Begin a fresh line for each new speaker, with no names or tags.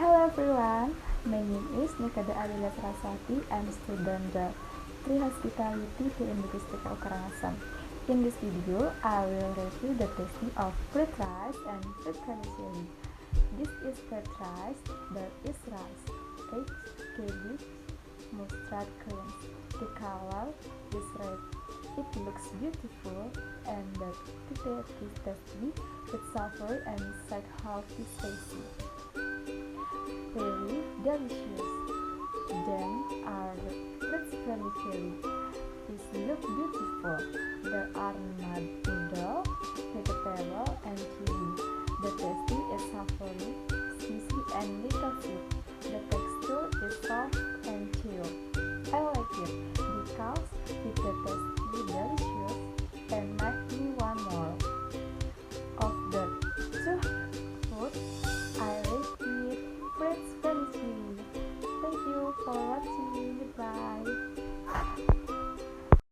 Hello everyone, my name is Kadek Saraswati. I'm a student of Hospitality here in District Karangasem. In this video, I will review the tasting of fried rice and fried vermicelli. This is fried rice, there is rice, eggs, cabbage, mustard creams. The color is red. It looks beautiful and the taste is tasty with savory and side healthy spicy. Very delicious. Then are the fried vermicelli. These look beautiful. There are mud noodle, vegetable, and chili. The tasty is savory, spicy, and little sweet. The texture is soft and chill. I like it because it is tasty, delicious, and make me want more. Of the two food, I rate it fried vermicelli. Thank you for watching. Goodbye.